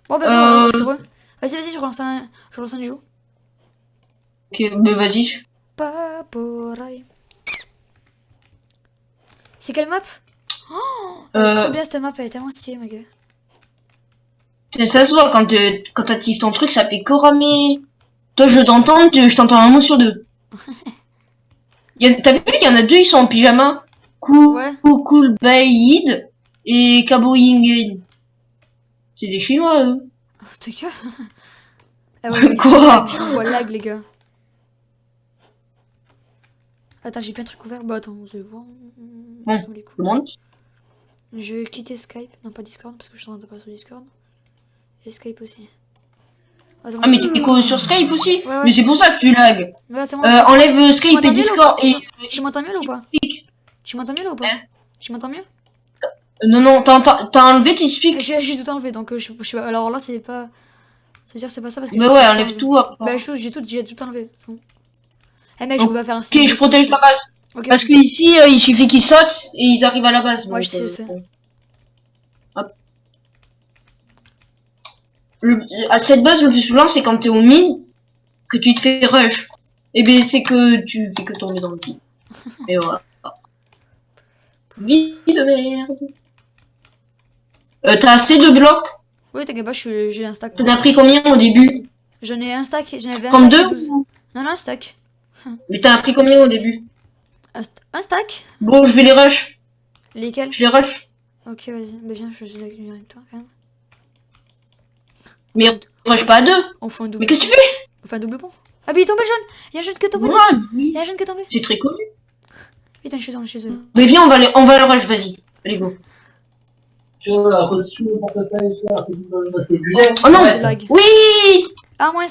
Bon, bah, c'est vrai. Vas-y, je relance un du jeu. Ok, bah vas-y. Paporail. C'est quelle map? Oh, elle est trop bien cette map, elle est tellement stylée, ma gueule. Ça se voit quand t'actives ton truc, ça fait que ramer. Toi, je t'entends un mot sur deux. T'as vu, il y en a deux, ils sont en pyjama. Ouais. Cool Bayid et Kabo Yingen. C'est des Chinois, eux. Oh, t'es que. Ah ouais, Quoi? je vois lag, les gars. Attends, j'ai plein de trucs ouverts. Bah, attends, on se voit. Bon, je monte. Je vais quitter Skype. Non, pas Discord, parce que je suis en train de passer sur Discord. Et Skype aussi. Attends, Ah, mais t'es quoi sur Skype aussi? Ouais, ouais. Mais c'est pour ça que tu lag. Voilà, c'est bon. Enlève Skype et Discord et... Tu m'entends mieux là ou pas? Tu m'entends mieux là ou pas? Tu m'entends mieux? Non, t'as enlevé tes speak. J'ai tout enlevé, donc alors là, c'est pas... Ça veut dire que c'est pas ça parce que... Bah ouais, enlève tout après. Bah, j'ai tout enlevé. Eh mec, je peux pas faire un Ok, je protège la base. Okay, parce qu'ici, il suffit qu'ils sautent et ils arrivent à la base. Ouais, donc, je sais. Hop. À cette base, le plus souvent, c'est quand t'es au mid que tu te fais rush. Et ben, c'est que tu fais que tomber dans le vide. Et voilà. Vie de merde. T'as assez de blocs? Oui, t'inquiète pas, j'ai un stack. T'en as pris combien au début? J'en ai un stack, j'en avais un 32 stack. Non, un stack. Mais t'as pris combien au début? Un stack? Bon, je vais les rush. Lesquels? Je les rush. Ok, vas-y. Bah viens, je suis avec toi quand même. Mais rush pas à deux. On fait un double. Mais qu'est-ce que tu fais? On fait un double pont. Ah, mais il est tombé le jaune! Il y a un jaune qui est tombé! Il y a un jaune qui est tombé! C'est très connu. Putain, je suis désolé. Mais viens, on va le rush, vas-y. Allez, go. Oh non! Je lag. Oui! Ah, moins!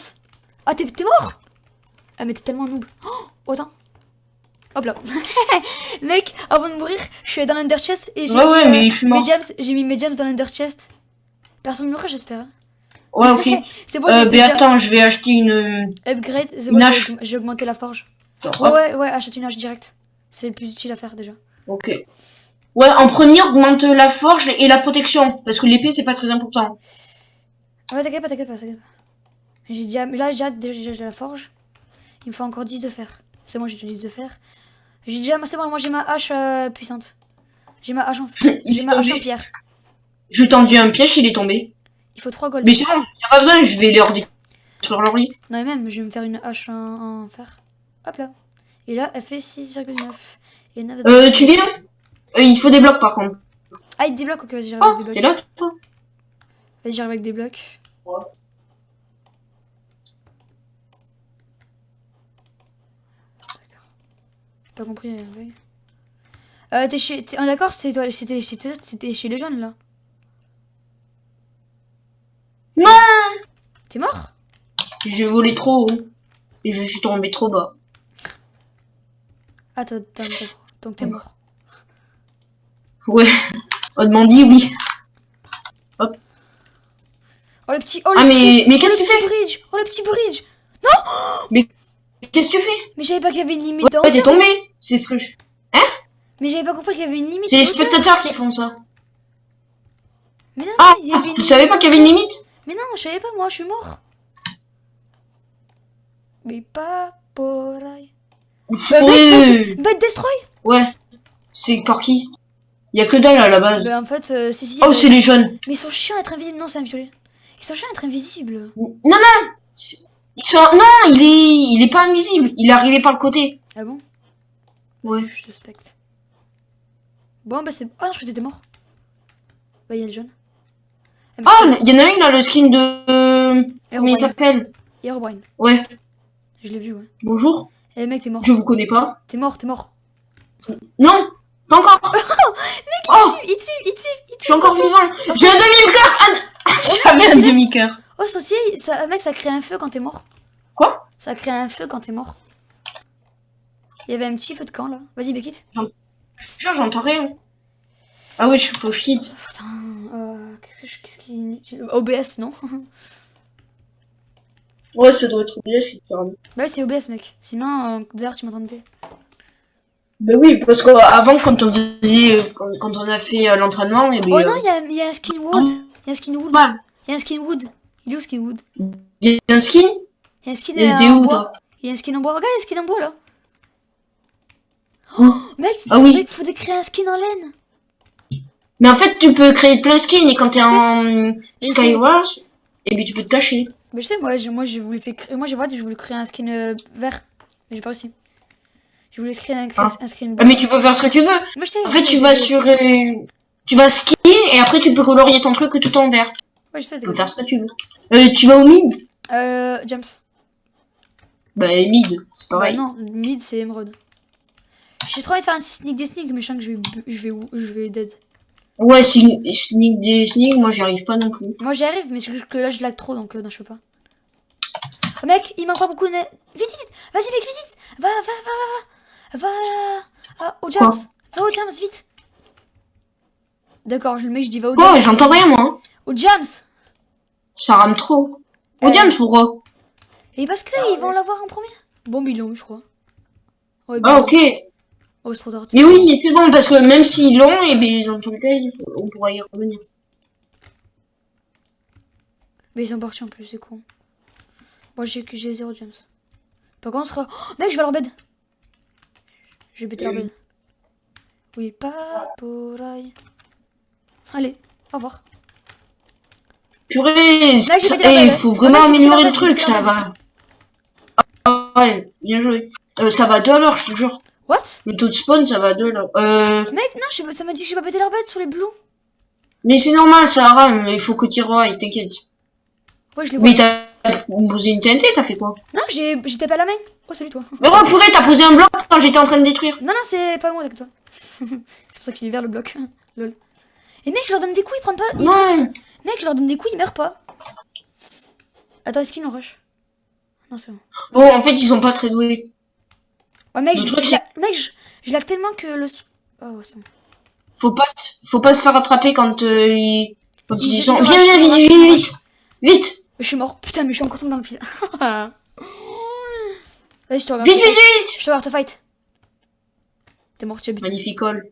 Ah, t'es mort! Ah, mais t'es tellement noob. Oh, attends. Hop là. Mec, avant de mourir, je suis dans l'under chest et j'ai mais je suis mort. j'ai mis mes gems dans l'under chest. Personne ne mourra, j'espère. Hein. Ouais, ok. C'est bon, mais attends, je vais acheter une... Upgrade, c'est bon, j'ai augmenté la forge. Ouais, achète une hache direct. C'est le plus utile à faire déjà. Ok. Ouais, en premier, augmente la forge et la protection. Parce que l'épée, c'est pas très important. Ouais, t'inquiète pas. J'ai déjà, là, j'ai la forge. Il me faut encore 10 de fer. C'est bon, j'ai déjà 10 de fer. J'ai déjà, c'est bon, moi j'ai ma hache puissante. J'ai ma hache en pierre. Je lui ai tendu un piège, il est tombé. Il faut 3 gold. Mais c'est bon, y'a pas besoin, je vais leur détruire leur lit. Non, mais même, je vais me faire une hache en fer. Hop là. Et là, elle fait 6,9. Et 9. Tu viens il faut des blocs par contre. Ah, il débloque, ok, vas-y, j'arrive avec des blocs. T'es là, toi? Vas-y, j'arrive avec des blocs. Ouais. J'ai pas compris. T'es chez... d'accord, c'était chez les jeunes, là. Non! T'es mort? J'ai volé trop haut. Et je suis tombé trop bas. Ah, donc t'es mort. Ouais. On demande dit oui. Hop. Oh, le petit... mais qu'est-ce que tu fais? Bridge. Oh, le petit bridge. Non! Mais qu'est-ce que tu fais? Mais j'avais pas qu'il y avait une limite. Ouais, t'es tombé. C'est ce truc. Hein? Mais j'avais pas compris qu'il y avait une limite. C'est les spectateurs qui font ça. Mais non, il y avait une tu savais pas qu'il y avait une limite? Mais non, je savais pas, moi, je suis mort. Mais pas pour... Bête destroy. Ouais. C'est par qui? Il y a que dalle à la base. Bah en fait, si. Oh, c'est les jeunes. Mais ils sont chiants à être invisibles. Non, c'est un violet. Ils sont chiants à être invisibles. Non. Non, il est pas invisible. Il est arrivé par le côté. Ah bon? Ouais. Je suspecte. Bon, bah c'est... Oh, je crois que t'étais mort. Bah, il y a le jaune. Oh, il y en a un, il a le skin de... Comment il s'appelle? Herobrine. Ouais. Je l'ai vu, ouais. Bonjour. Eh mec, t'es mort. Je vous connais pas. T'es mort. Non, pas encore. Mec, il tue. Je suis encore vivant. J'ai un demi-cœur. J'avais un demi-cœur. Oh, c'est aussi... Mec, ça crée un feu quand t'es mort. Quoi? Ça crée un feu quand t'es mort. Il y avait un petit feu de camp, là. Vas-y, Beckit. J'entends rien. Ah oui, je suis faux shit. Putain, qu'est-ce qui... OBS, non? Ouais, ça doit être OBS. Bah c'est OBS, mec. Sinon, d'ailleurs, tu m'entendais. Bah oui, parce qu'avant, quand on a fait l'entraînement, et Oh non, il y a un skin wood. Il y a un skin wood. Il y a un skin wood. Il est où skin wood? Il y a un skin? Il y a un skin Et t'es en où, bois. toi? Il y a un skin en bois. Regarde, il y a un skin en bois là. Oh, mec, Ah oui. faudrait créer un skin en laine. Mais en fait, tu peux créer plein de skins et quand t'es en Mais Skywars, et puis tu peux te cacher. Mais je sais, moi j'ai voulu j'ai voulu créer un skin vert. Mais j'ai pas réussi. J'ai voulu créer un skin Ah, bleu. mais tu peux faire ce que tu veux. Mais je sais, En fait, tu vas sur... tu vas skin et après tu peux colorier ton truc tout en vert. Ouais, je sais, Tu peux faire ce que tu veux. Tu vas au mid? James. Bah, mid, c'est Bah pareil. non, mid c'est émeraude. J'ai trop envie de faire un sneak des sneaks, mais je sens que je vais dead. Ouais, sneak des sneak, moi j'y arrive pas non plus. Moi j'y arrive, mais c'est juste que là je lag trop donc non, je peux pas. Oh, mec, il manque pas beaucoup de. Vite, vite, vas-y, mec, vite, vite. Va au James. Quoi? Va au James, vite. D'accord, le mec, je dis va au Oh, James. j'entends rien moi. Au James. Ça rame trop. Au diable, pourquoi? Et parce qu'ils vont l'avoir en premier. Bon, mais ils l'ont eu, je crois. Ouais, Ah, bon. ok. Oh, c'est trop tard. Mais oui, mais c'est bon, parce que même s'ils l'ont, et ben dans tous les cas, on pourra y revenir. Mais ils sont partis en plus, c'est con. Moi, j'ai 0 James. Par contre, oh, mec, je vais à leur bed. Je vais péter leur bed. Oui, pas pour aïe. Allez, au revoir. Purée, Là, j'ai pété la il bed, faut hein. vraiment Ouais, j'ai pété la améliorer le bed, j'ai truc, pété la ça bed. va. Ah ouais, bien joué. Ça va 2 à l'heure, je te jure. What? Le taux de spawn, ça va à 2 à l'heure. Mec, non, ça m'a dit que j'ai pas pété leur bed sur les blues. Mais c'est normal, ça rame, il faut que tu revoies, t'inquiète. Ouais, je les vois. Mais t'as posé une TNT, t'as fait quoi? Non, j'ai tapé à la main. Oh, salut toi. Oh purée, t'as posé un bloc quand j'étais en train de détruire. Non, non, c'est pas moi avec toi. C'est pour ça qu'il est vert le bloc. Lol. Et mec, je leur donne des coups, ils prennent pas. Non. Mec, je leur donne des coups, ils meurent pas. Attends, est-ce qu'ils nous rush? Non, c'est bon. Bon, en fait, ils sont pas très doués. Ouais, mec, Le truc, c'est- je lag tellement que le. Oh, ouais, c'est bon. Faut pas se faire attraper quand ils sont... ils Viens, rushent, viens, ils vite, rushent, vite, ils vite, vite, Je suis mort. Putain, mais je suis encore tombé dans le fil. Vas-y, je te regarde. vite, vite, vite. Je te regarde te fight. T'es mort, tu as buté. Magnifique call.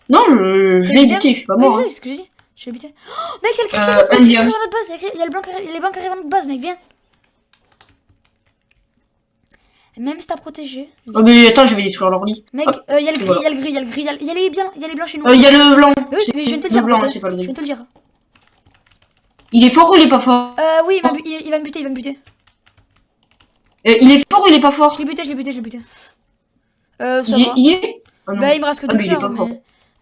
Non, je l'ai buté, je suis pas Ouais, mort. oui, Hein. c'est ce que j'ai dit. Je l'ai buté. Oh, mec, il y a le cri qui arrive à notre base. Il y a le blanc qui arrive, les blancs qui arrivent à notre base, mec, viens. Même si t'as protégé. Oh, mais attends, je vais détruire leur lit. Mec, Hop, il y a le gris, voilà. il y a le gris, il y a le gris, il y a les blancs chez nous. Il y a le blanc. Oui, mais je viens de te le dire. Le blanc, Martin. c'est pas le Je gris. viens de te le dire. Il est fort ou il est pas fort? Oui, il va me buter, il va me buter. Il est fort ou il est pas fort? Je l'ai buté, je l'ai buté, je l'ai buté. Ça va. Il est Ah non. Bah, il me reste que Ah, 2 mais il est cœurs, pas mais... fort.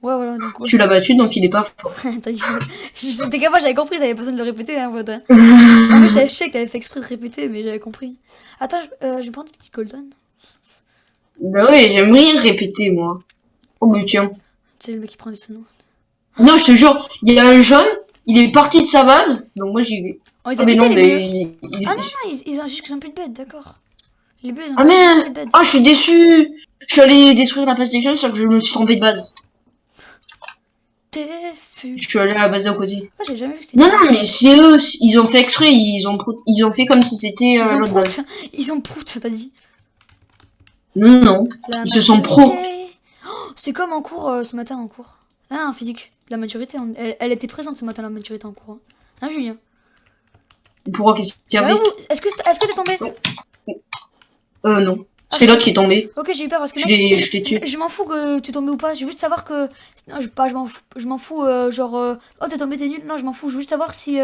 Ouais, voilà, donc... Ouais. Tu l'as battu, donc il est pas fort. T'es capable, j'avais compris, t'avais pas besoin de le répéter, hein, pote. En plus, je sais que t'avais fait exprès de répéter, mais j'avais compris. Attends, je vais prendre des petits golden. Bah ouais, j'aime rien répéter, moi. Oh, mais tiens. Tu sais, le mec qui prend des sonos. Non, je te jure, il y a un jaune, il est parti de sa base, donc moi j'y vais. Oh, ils Ah, ont mais buté, non, les bleus. mais... Ah non, non, ils ont juste qu'ils ont plus de bêtes, d'accord. Les bleus, ils ont Ah, plus mais... de bêtes. Ah, je suis déçu. Je suis allé détruire la base des jeunes, sauf que je me suis trompé de base. T'es fou. Je suis allé à la base d'à côté. Oh, j'ai jamais vu que c'était... Non, non, mais c'est eux, ils ont fait exprès, ils ont fait comme si c'était Ils ont l'autre base. prout, ils ont prout, t'as dit. Non, non. La Ils se sont maturité. Oh, c'est comme en cours, ce matin, en cours. Ah, en physique. La maturité, elle était présente ce matin, la maturité en cours. Hein, Julien? Pourquoi, qu'est-ce qu'il y avait? Est-ce que t'es tombé? Non. C'est l'autre qui est tombé. Ok, j'ai eu peur parce que Je mec, l'ai tué. je m'en fous que tu es tombé ou pas. Je veux juste savoir que non, je m'en fous genre oh t'es tombé, t'es nul. Non, je m'en fous. Je veux juste savoir si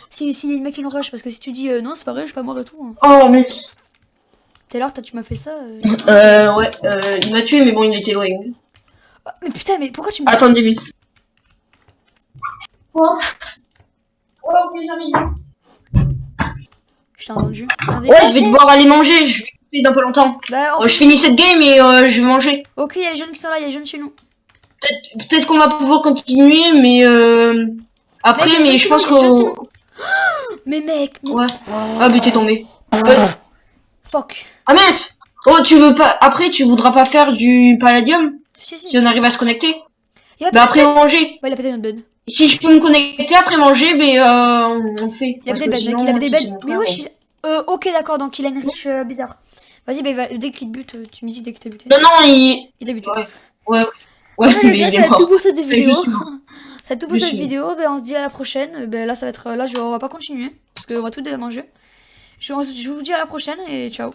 si le mec il nous rush parce que si tu dis non, c'est pas vrai, je suis pas mort et tout. Hein. Oh, mais... Tout à l'heure tu m'as fait ça. Ouais, il m'a tué, mais bon, il était loin. Ah, mais putain, mais pourquoi tu me Attends, David. Quoi? Ouais, ok, j'arrive. Je t'ai entendu. Ouais, je vais devoir aller manger, je vais couper dans pas longtemps. Bah, Je finis cette game et je vais manger. ok, il y a les jeunes qui sont là, il y a les jeunes chez nous. Peut-être qu'on va pouvoir continuer, mais après, Mec, mais je pense les jeunes chez que... Mais mec, mais... Ouais. Ah, mais t'es tombé. Fuck. Ah mince. Oh, tu veux pas... Après, tu voudras pas faire du palladium? Si. Si on arrive à se connecter? Il a Bah pété après notre bed. manger. Ouais, il a pété notre bed. Si je peux me connecter après manger, on fait. Il a Parce pété que bed, mec, sinon, il a pété si bed. c'est mon Mais frère, wesh, ok, d'accord, donc il a une riche bizarre. Vas-y, bah, dès qu'il te bute, tu me dis dès qu'il t'a buté. Non, non, Il a buté. Ouais, ouais, Ouais, mais les gars, il ça est va être tout mort. pour cette vidéo. justement. C'est tout pour cette Dessus. vidéo. Ben, on se dit à la prochaine. Ben, là, ça va être. Là, on va pas continuer. Parce qu'on va tout manger. Je vous dis à la prochaine et ciao.